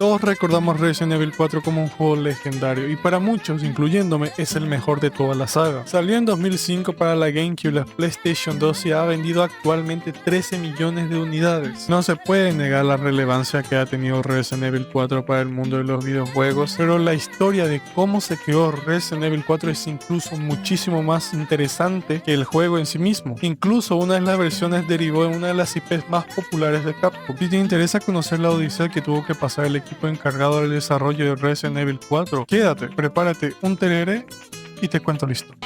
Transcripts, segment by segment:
Todos recordamos Resident Evil 4 como un juego legendario y para muchos, incluyéndome, es el mejor de toda la saga. Salió en 2005 para la GameCube y la PlayStation 2 y ha vendido actualmente 13 millones de unidades. No se puede negar la relevancia que ha tenido Resident Evil 4 para el mundo de los videojuegos, pero la historia de cómo se creó Resident Evil 4 es incluso muchísimo más interesante que el juego en sí mismo. Incluso una de las versiones derivó en una de las IPs más populares de Capcom. Si te interesa conocer la odisea que tuvo que pasar el equipo encargado del desarrollo de Resident Evil 4, quédate, prepárate un tereré y te cuento la historia.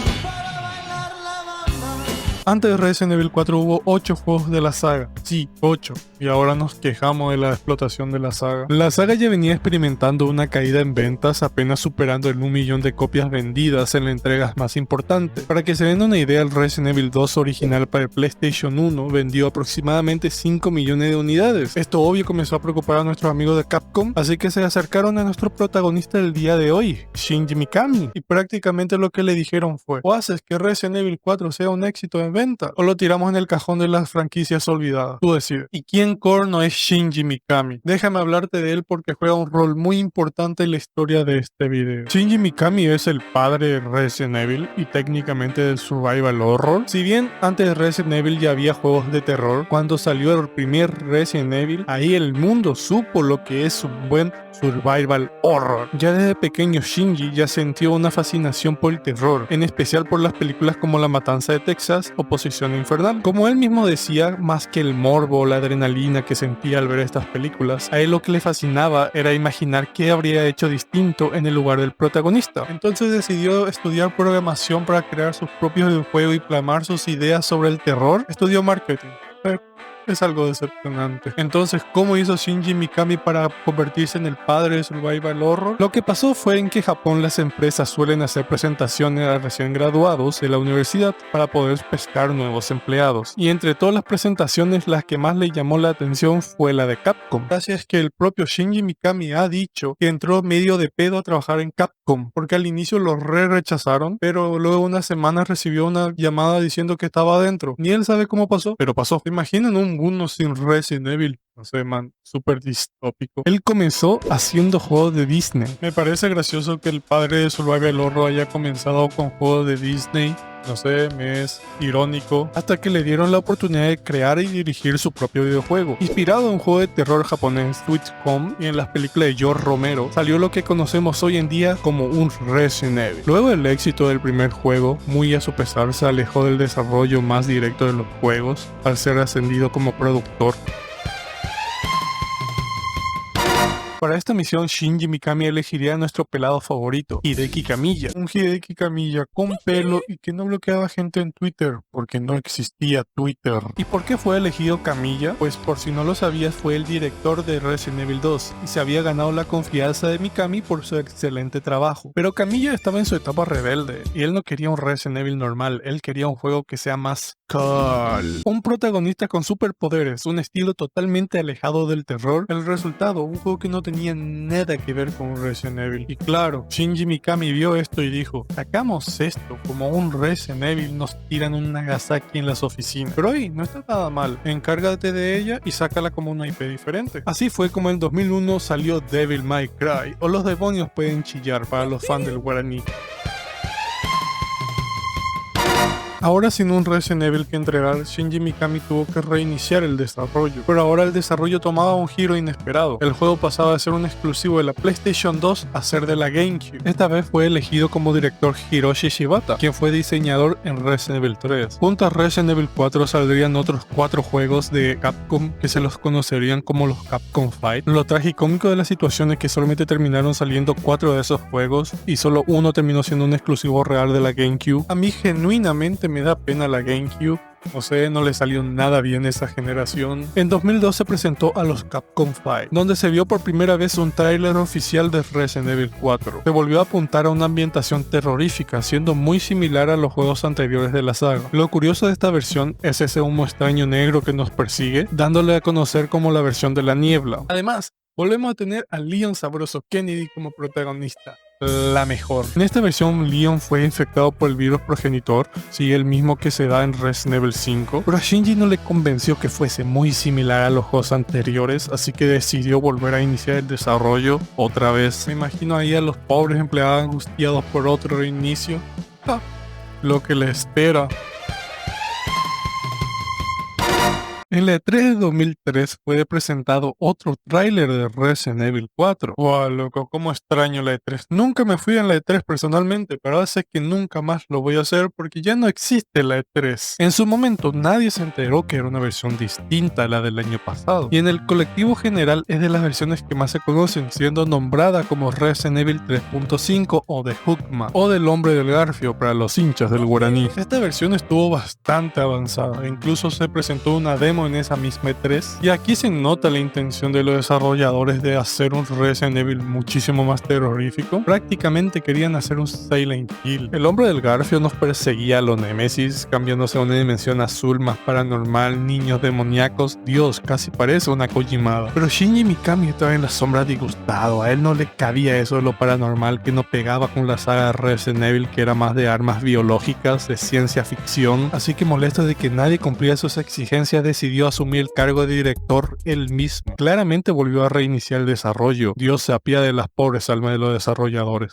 Antes de Resident Evil 4 hubo 8 juegos de la saga, sí, 8, y ahora nos quejamos de la explotación de la saga. La saga ya venía experimentando una caída en ventas, apenas superando el 1 millón de copias vendidas en las entregas más importantes. Para que se den una idea, el Resident Evil 2 original para el PlayStation 1 vendió aproximadamente 5 millones de unidades. Esto obvio comenzó a preocupar a nuestros amigos de Capcom, así que se acercaron a nuestro protagonista del día de hoy, Shinji Mikami, y prácticamente lo que le dijeron fue: o haces que Resident Evil 4 sea un éxito en venta, o lo tiramos en el cajón de las franquicias olvidadas. Tú decides. ¿Y quién corno es Shinji Mikami? Déjame hablarte de él porque juega un rol muy importante en la historia de este video. Shinji Mikami es el padre de Resident Evil y técnicamente del survival horror. Si bien antes de Resident Evil ya había juegos de terror, cuando salió el primer Resident Evil, ahí el mundo supo lo que es un buen survival horror. Ya desde pequeño Shinji ya sintió una fascinación por el terror, en especial por las películas como La Matanza de Texas o Posición Infernal. Como él mismo decía, más que el morbo o la adrenalina que sentía al ver estas películas, a él lo que le fascinaba era imaginar qué habría hecho distinto en el lugar del protagonista. Entonces decidió estudiar programación para crear sus propios videojuegos y plasmar sus ideas sobre el terror. Estudió marketing. Es algo decepcionante. Entonces, ¿cómo hizo Shinji Mikami para convertirse en el padre de survival horror? Lo que pasó fue en que en Japón las empresas suelen hacer presentaciones a recién graduados de la universidad para poder pescar nuevos empleados. Y entre todas las presentaciones, la que más le llamó la atención fue la de Capcom. Así es que el propio Shinji Mikami ha dicho que entró medio de pedo a trabajar en Capcom, porque al inicio lo rechazaron, pero luego una semana recibió una llamada diciendo que estaba adentro. Ni él sabe cómo pasó, pero pasó. ¿Se imaginan un mundo sin Resident Evil? No sé, man, súper distópico. Él comenzó haciendo juegos de Disney. Me parece gracioso que el padre de Survival Horror haya comenzado con juegos de Disney. No sé, me es irónico, hasta que le dieron la oportunidad de crear y dirigir su propio videojuego. Inspirado en un juego de terror japonés, Sweet Home, y en las películas de George Romero, salió lo que conocemos hoy en día como un Resident Evil. Luego del éxito del primer juego, muy a su pesar se alejó del desarrollo más directo de los juegos, al ser ascendido como productor. Para esta misión, Shinji Mikami elegiría a nuestro pelado favorito, Hideki Kamiya. Un Hideki Kamiya con pelo y que no bloqueaba gente en Twitter, porque no existía Twitter. ¿Y por qué fue elegido Kamiya? Pues por si no lo sabías, fue el director de Resident Evil 2 y se había ganado la confianza de Mikami por su excelente trabajo. Pero Kamiya estaba en su etapa rebelde y él no quería un Resident Evil normal, él quería un juego que sea más cool. Un protagonista con superpoderes, un estilo totalmente alejado del terror. El resultado, un juego que no tenía nada que ver con Resident Evil. Y claro, Shinji Mikami vio esto y dijo: sacamos esto como un Resident Evil, nos tiran un Nagasaki en las oficinas. Pero ahí no está nada mal, encárgate de ella y sácala como una IP diferente. Así fue como en 2001 salió Devil May Cry, o Los demonios pueden chillar para los fans del guaraní. Ahora, sin un Resident Evil que entregar, Shinji Mikami tuvo que reiniciar el desarrollo, pero ahora el desarrollo tomaba un giro inesperado. El juego pasaba de ser un exclusivo de la PlayStation 2 a ser de la GameCube. Esta vez fue elegido como director Hiroshi Shibata, quien fue diseñador en Resident Evil 3. Junto a Resident Evil 4 saldrían otros 4 juegos de Capcom que se los conocerían como los Capcom Fight. Lo tragicómico de la situación es que solamente terminaron saliendo 4 de esos juegos y solo uno terminó siendo un exclusivo real de la GameCube. A mí genuinamente me da pena la GameCube. No sé, no le salió nada bien esa generación. En 2002 se presentó a los Capcom Fight, donde se vio por primera vez un tráiler oficial de Resident Evil 4. Se volvió a apuntar a una ambientación terrorífica, siendo muy similar a los juegos anteriores de la saga. Lo curioso de esta versión es ese humo extraño negro que nos persigue, dándole a conocer como la versión de la niebla. Además, volvemos a tener a Leon Sabroso Kennedy como protagonista. La mejor. En esta versión, Leon fue infectado por el virus progenitor, sí, el mismo que se da en Resident Evil 5, pero a Shinji no le convenció que fuese muy similar a los juegos anteriores, así que decidió volver a iniciar el desarrollo otra vez. Me imagino ahí a los pobres empleados angustiados por otro reinicio. Lo que le espera. En la E3 de 2003 fue presentado otro tráiler de Resident Evil 4. Wow, loco, cómo extraño la E3. Nunca me fui en la E3 personalmente, pero ahora sé que nunca más lo voy a hacer porque ya no existe la E3. En su momento nadie se enteró que era una versión distinta a la del año pasado, y en el colectivo general es de las versiones que más se conocen, siendo nombrada como Resident Evil 3.5 o de Hookman, o del Hombre del Garfio para los hinchas del guaraní. Esta versión estuvo bastante avanzada, incluso se presentó una demo en esa misma E3, y aquí se nota la intención de los desarrolladores de hacer un Resident Evil muchísimo más terrorífico. Prácticamente querían hacer un Silent Hill. El Hombre del Garfio nos perseguía a los Nemesis, cambiándose a una dimensión azul más paranormal, niños demoníacos. Dios, casi parece una Kojimada. Pero Shinji Mikami estaba en la sombra disgustado, a él no le cabía eso de lo paranormal que no pegaba con la saga de Resident Evil, que era más de armas biológicas, de ciencia ficción, así que molesto de que nadie cumplía sus exigencias decidió asumir el cargo de director él mismo. Claramente volvió a reiniciar el desarrollo. Dios se apiade de las pobres almas de los desarrolladores.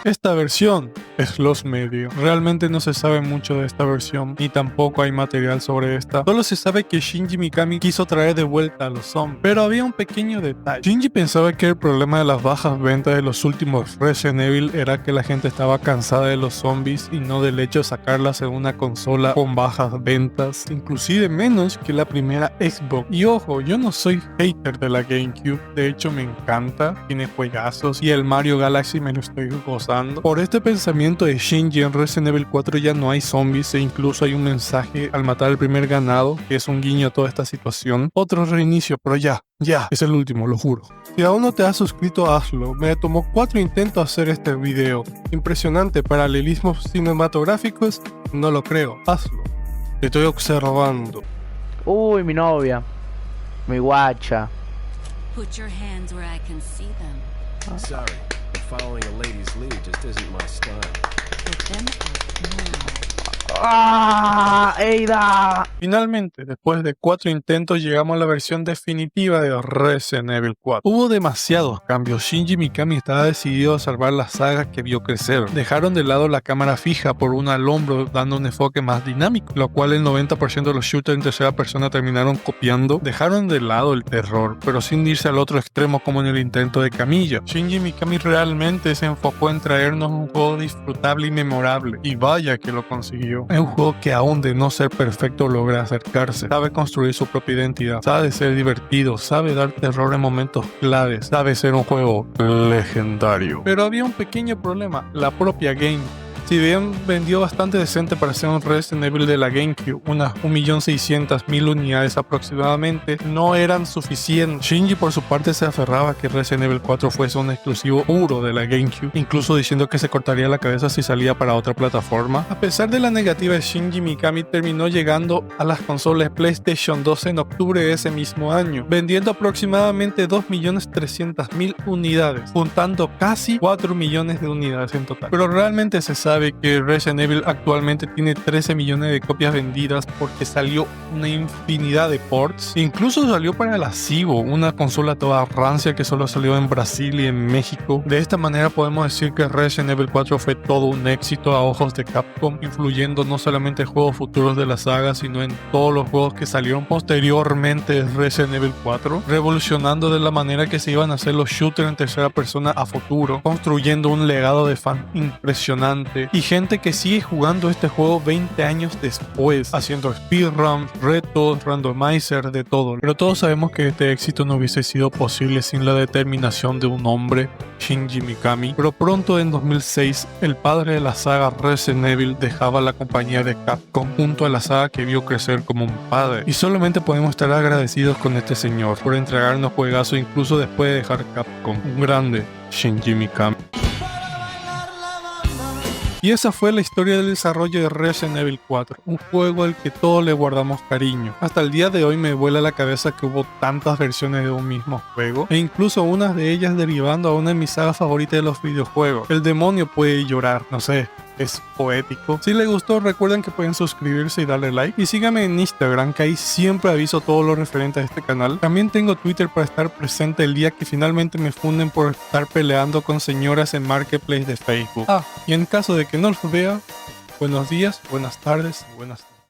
Esta versión es los medios. Realmente no se sabe mucho de esta versión, ni tampoco hay material sobre esta. Solo se sabe que Shinji Mikami quiso traer de vuelta a los zombies, pero había un pequeño detalle. Shinji pensaba que el problema de las bajas ventas de los últimos Resident Evil era que la gente estaba cansada de los zombies y no del hecho de sacarlas en una consola con bajas ventas, inclusive menos que la primera Xbox. Y ojo, yo no soy hater de la GameCube, de hecho me encanta, tiene juegazos y el Mario Galaxy me lo estoy gozando. Por este pensamiento de Shinji, en Resident Evil 4 ya no hay zombies e incluso hay un mensaje al matar al primer ganado, que es un guiño a toda esta situación. Otro reinicio, pero ya, es el último, lo juro. Si aún no te has suscrito, hazlo. Me tomó 4 intentos hacer este video. Impresionante, paralelismos cinematográficos, no lo creo, hazlo. Te estoy observando. Uy, mi novia. Mi guacha. Put your hands where I can see them. Sorry, but following a lady's lead just isn't my style. Put them up now. ¡Ah! ¡Eida! Finalmente, después de 4 intentos, llegamos a la versión definitiva de Resident Evil 4. Hubo demasiados cambios. Shinji Mikami estaba decidido a salvar la saga que vio crecer. Dejaron de lado la cámara fija por una al hombro, dando un enfoque más dinámico, lo cual el 90% de los shooters en tercera persona terminaron copiando. Dejaron de lado el terror, pero sin irse al otro extremo como en el intento de Camilla. Shinji Mikami realmente se enfocó en traernos un juego disfrutable y memorable, y vaya que lo consiguió. Es un juego que aún de no ser perfecto logra acercarse, sabe construir su propia identidad, sabe ser divertido, sabe dar terror en momentos claves, sabe ser un juego legendario. Pero había un pequeño problema, la propia game. Si bien vendió bastante decente para ser un Resident Evil de la GameCube, unas 1.600.000 unidades aproximadamente, no eran suficientes. Shinji por su parte se aferraba a que Resident Evil 4 fuese un exclusivo puro de la GameCube, incluso diciendo que se cortaría la cabeza si salía para otra plataforma. A pesar de la negativa de Shinji, Mikami terminó llegando a las consolas PlayStation 2 en octubre de ese mismo año, vendiendo aproximadamente 2.300.000 unidades, juntando casi 4 millones de unidades en total. Pero realmente se sabe que Resident Evil actualmente tiene 13 millones de copias vendidas porque salió una infinidad de ports. Incluso salió para la Cibo, una consola toda rancia que solo salió en Brasil y en México. De esta manera podemos decir que Resident Evil 4 fue todo un éxito a ojos de Capcom, influyendo no solamente en juegos futuros de la saga, sino en todos los juegos que salieron posteriormente de Resident Evil 4, revolucionando de la manera que se iban a hacer los shooters en tercera persona a futuro, construyendo un legado de fan impresionante y gente que sigue jugando este juego 20 años después, haciendo speedruns, retos, randomizer, de todo. Pero todos sabemos que este éxito no hubiese sido posible sin la determinación de un hombre, Shinji Mikami. Pero pronto en 2006, el padre de la saga Resident Evil dejaba la compañía de Capcom junto a la saga que vio crecer como un padre. Y solamente podemos estar agradecidos con este señor por entregarnos juegazos incluso después de dejar Capcom. Un grande Shinji Mikami. Y esa fue la historia del desarrollo de Resident Evil 4, un juego al que todos le guardamos cariño. Hasta el día de hoy me vuela la cabeza que hubo tantas versiones de un mismo juego, e incluso unas de ellas derivando a una de mis sagas favoritas de los videojuegos. El demonio puede llorar, no sé. Es poético. Si les gustó, recuerden que pueden suscribirse y darle like. Y síganme en Instagram, que ahí siempre aviso todo lo referente a este canal. También tengo Twitter para estar presente el día que finalmente me funden por estar peleando con señoras en Marketplace de Facebook. Y en caso de que no los vea, buenos días, buenas tardes y buenas noches.